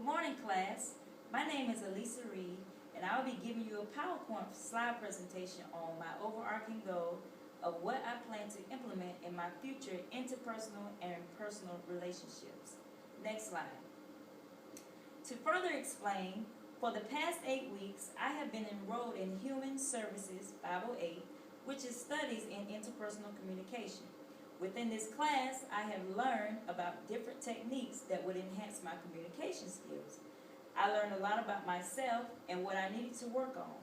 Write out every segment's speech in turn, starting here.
morning, class. My name is Elisa Reed, and I'll be giving you a PowerPoint slide presentation on my overarching goal of what I plan to implement in my future interpersonal and personal relationships. Next slide. To further explain, for the past 8 weeks, I have been enrolled in Human Services 508, which is studies in interpersonal communication. Within this class, I have learned about different techniques that would enhance my communication skills. I learned a lot about myself and what I needed to work on.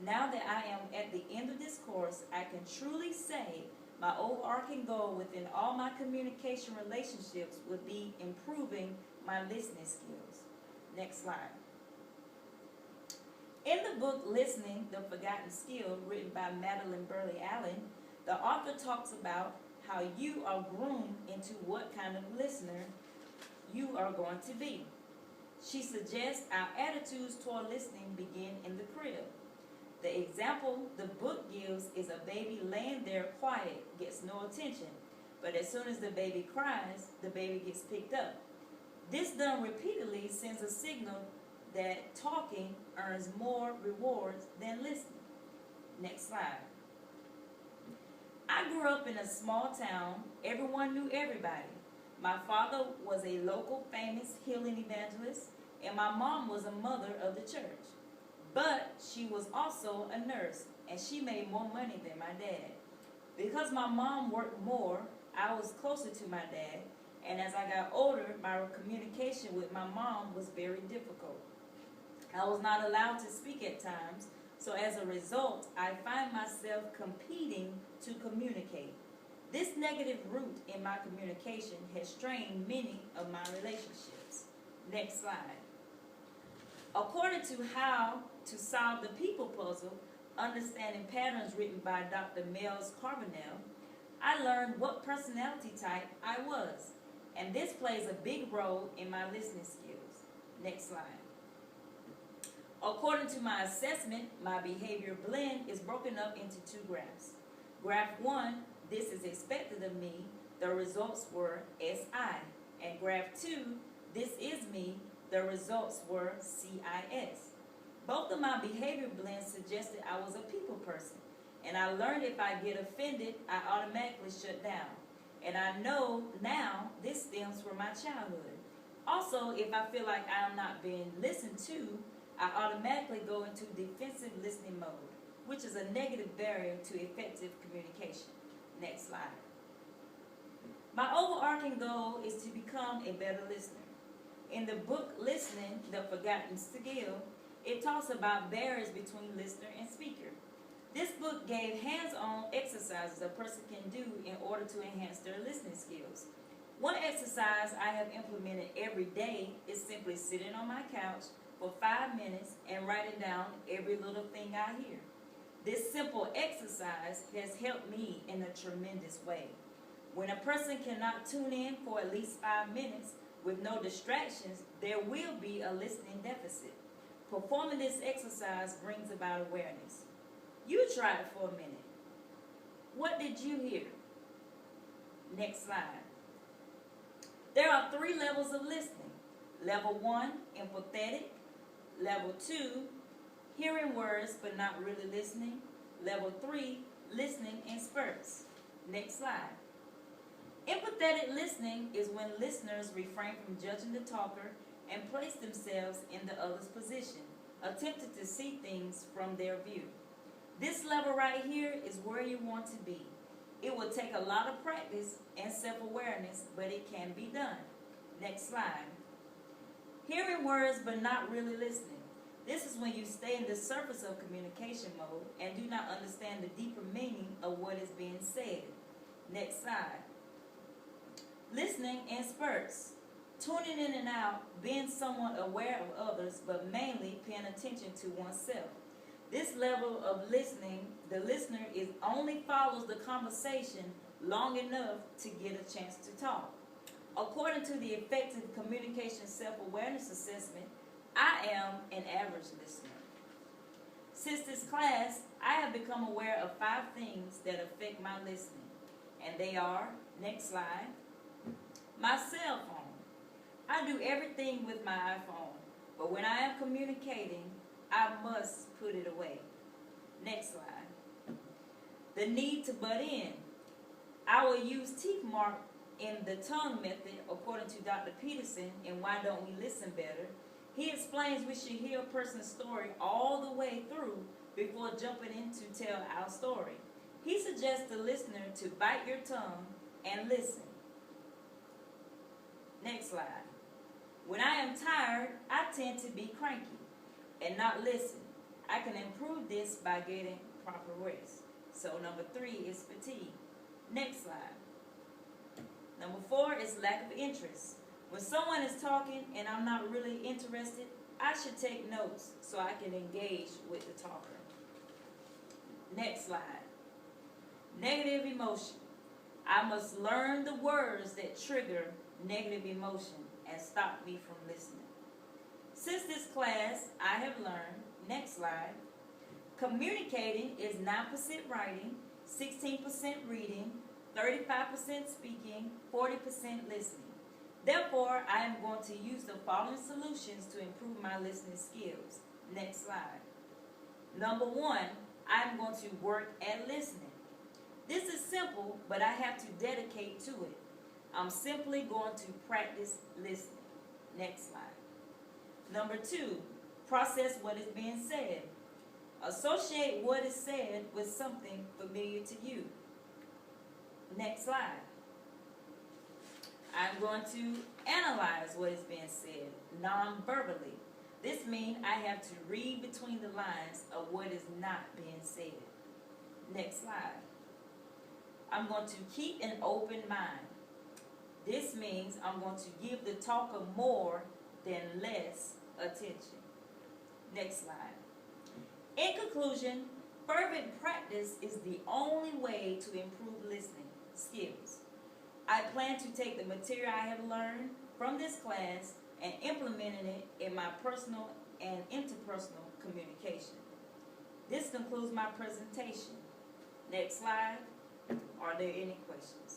Now that I am at the end of this course, I can truly say my overarching goal within all my communication relationships would be improving my listening skills. Next slide. In the book Listening, the Forgotten Skill, written by Madeline Burley Allen, the author talks about how you are groomed into what kind of listener you are going to be. She suggests our attitudes toward listening begin in the crib. The example the book gives is a baby laying there quiet, gets no attention, but as soon as the baby cries, the baby gets picked up. This done repeatedly sends a signal that talking earns more rewards than listening. Next slide. I grew up in a small town. Everyone knew everybody. My father was a local famous healing evangelist, and my mom was a mother of the church. But she was also a nurse, and she made more money than my dad. Because my mom worked more, I was closer to my dad, and as I got older, my communication with my mom was very difficult. I was not allowed to speak at times, so as a result, I find myself competing to communicate. This negative root in my communication has strained many of my relationships. Next slide. According to How to Solve the People Puzzle, Understanding Patterns, written by Dr. Mel's Carbonell, I learned what personality type I was, and this plays a big role in my listening skills. Next slide. According to my assessment, my behavior blend is broken up into 2 graphs. Graph 1, this is expected of me, the results were SI. And graph 2, this is me, the results were CIS. Both of my behavior blends suggested I was a people person. And I learned if I get offended, I automatically shut down. And I know now this stems from my childhood. Also, if I feel like I'm not being listened to, I automatically go into defensive listening mode, which is a negative barrier to effective communication. Next slide. My overarching goal is to become a better listener. In the book Listening, the Forgotten Skill, it talks about barriers between listener and speaker. This book gave hands-on exercises a person can do in order to enhance their listening skills. One exercise I have implemented every day is simply sitting on my couch for 5 minutes and writing down every little thing I hear. This simple exercise has helped me in a tremendous way. When a person cannot tune in for at least 5 minutes with no distractions, there will be a listening deficit. Performing this exercise brings about awareness. You try it for a minute. What did you hear? Next slide. There are 3 levels of listening. Level 1, empathetic. Level 2, hearing words but not really listening. Level 3, listening in spurts. Next slide. Empathetic listening is when listeners refrain from judging the talker and place themselves in the other's position, attempting to see things from their view. This level right here is where you want to be. It will take a lot of practice and self-awareness, but it can be done. Next slide. Hearing words but not really listening. This is when you stay in the surface of communication mode and do not understand the deeper meaning of what is being said. Next slide. Listening in spurts. Tuning in and out, being somewhat aware of others, but mainly paying attention to oneself. This level of listening, the listener only follows the conversation long enough to get a chance to talk. According to the Effective Communication Self-Awareness Assessment, I am an average listener. Since this class, I have become aware of 5 things that affect my listening. And they are, next slide, my cell phone. I do everything with my iPhone. but when I am communicating, I must put it away. Next slide. The need to butt in. I will use teeth mark in the tongue method according to Dr. Peterson in Why Don't We Listen Better. He explains we should hear a person's story all the way through before jumping in to tell our story. He suggests the listener to bite your tongue and listen. Next slide. When I am tired, I tend to be cranky and not listen. I can improve this by getting proper rest. So number 3 is fatigue. Next slide. Number 4 is lack of interest. When someone is talking and I'm not really interested, I should take notes so I can engage with the talker. Next slide. Negative emotion. I must learn the words that trigger negative emotion and stop me from listening. Since this class, I have learned, next slide, communicating is 9% writing, 16% reading, 35% speaking, 40% listening. Therefore, I am going to use the following solutions to improve my listening skills. Next slide. Number 1, I am going to work at listening. This is simple, but I have to dedicate to it. I'm simply going to practice listening. Next slide. Number 2, process what is being said. Associate what is said with something familiar to you. Next slide. I'm going to analyze what is being said non-verbally. This means I have to read between the lines of what is not being said. Next slide. I'm going to keep an open mind. This means I'm going to give the talker more than less attention. Next slide. In conclusion, fervent practice is the only way to improve listening skills. I plan to take the material I have learned from this class and implementing it in my personal and interpersonal communication. This concludes my presentation. Next slide. Are there any questions?